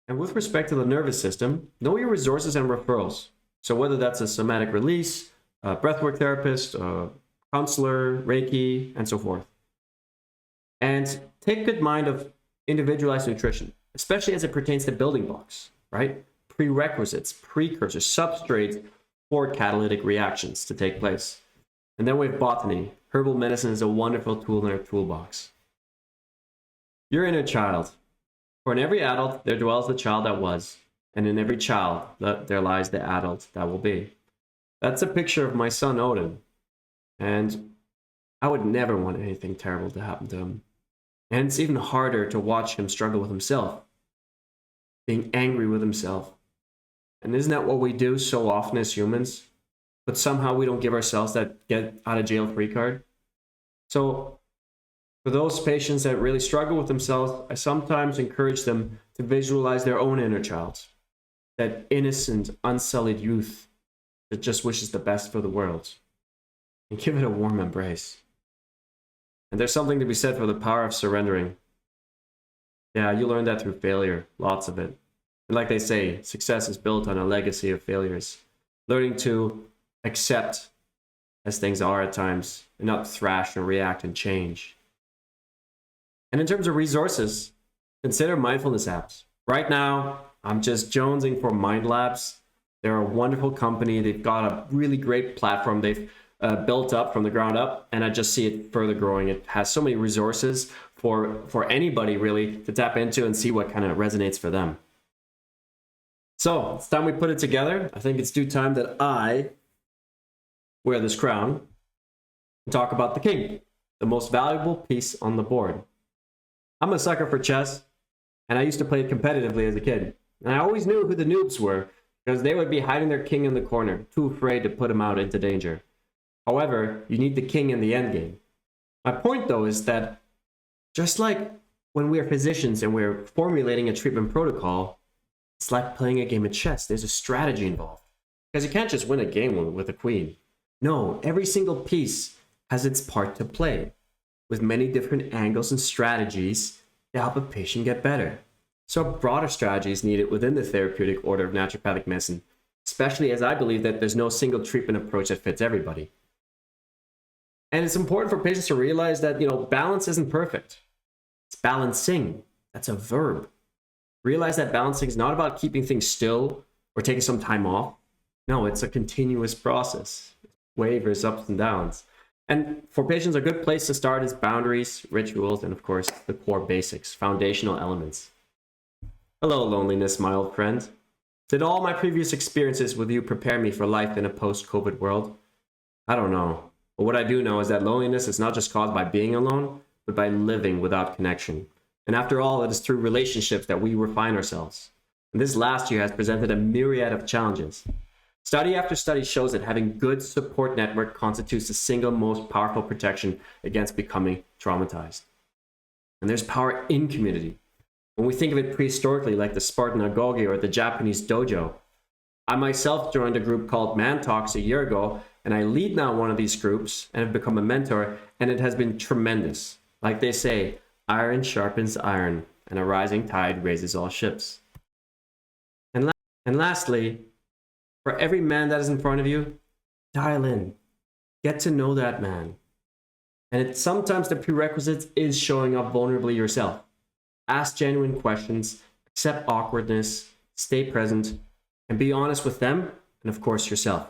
And with respect to the nervous system, know your resources and referrals. So whether that's a somatic release, a breathwork therapist, a counselor, Reiki, and so forth. And take good mind of individualized nutrition, especially as it pertains to building blocks, right? Prerequisites, precursors, substrates for catalytic reactions to take place. And then we have botany. Herbal medicine is a wonderful tool in our toolbox. Your inner child. For in every adult, there dwells the child that was, and in every child, there lies the adult that will be. That's a picture of my son, Odin. And I would never want anything terrible to happen to him. And it's even harder to watch him struggle with himself, being angry with himself. And isn't that what we do so often as humans? But somehow we don't give ourselves that get out of jail free card. So for those patients that really struggle with themselves, I sometimes encourage them to visualize their own inner child, that innocent, unsullied youth that just wishes the best for the world, and give it a warm embrace. And there's something to be said for the power of surrendering. Yeah, you learn that through failure, lots of it. And like they say, success is built on a legacy of failures. Learning to accept as things are at times, and not thrash and react and change. And in terms of resources, consider mindfulness apps. Right now, I'm just jonesing for Mind Labs. They're a wonderful company. They've got a really great platform they've built up from the ground up, and I just see it further growing. It has so many resources for anybody really to tap into and see what kind of resonates for them. So it's time we put it together. I think it's due time that I wear this crown and talk about the king, the most valuable piece on the board. I'm a sucker for chess, and I used to play it competitively as a kid. And I always knew who the noobs were, because they would be hiding their king in the corner, too afraid to put him out into danger. However, you need the king in the endgame. My point, though, is that just like when we are physicians and we're formulating a treatment protocol, it's like playing a game of chess. There's a strategy involved. Because you can't just win a game with a queen. No, every single piece has its part to play, with many different angles and strategies to help a patient get better. So a broader strategy is needed within the therapeutic order of naturopathic medicine, especially as I believe that there's no single treatment approach that fits everybody. And it's important for patients to realize that, balance isn't perfect. It's balancing. That's a verb. Realize that balancing is not about keeping things still or taking some time off. No, it's a continuous process. Wavers, ups and downs. And for patients, a good place to start is boundaries, rituals, and of course, the core basics, foundational elements. Hello, loneliness, my old friend. Did all my previous experiences with you prepare me for life in a post-COVID world? I don't know. But what I do know is that loneliness is not just caused by being alone, but by living without connection. And after all, it is through relationships that we refine ourselves. And this last year has presented a myriad of challenges. Study after study shows that having good support network constitutes the single most powerful protection against becoming traumatized. And there's power in community. When we think of it prehistorically, like the Spartan agoge or the Japanese dojo, I myself joined a group called Man Talks a year ago, and I lead now one of these groups and have become a mentor, and it has been tremendous. Like they say, iron sharpens iron, and a rising tide raises all ships. And lastly, for every man that is in front of you, dial in. Get to know that man. And sometimes the prerequisite is showing up vulnerably yourself. Ask genuine questions, accept awkwardness, stay present, and be honest with them, and of course yourself.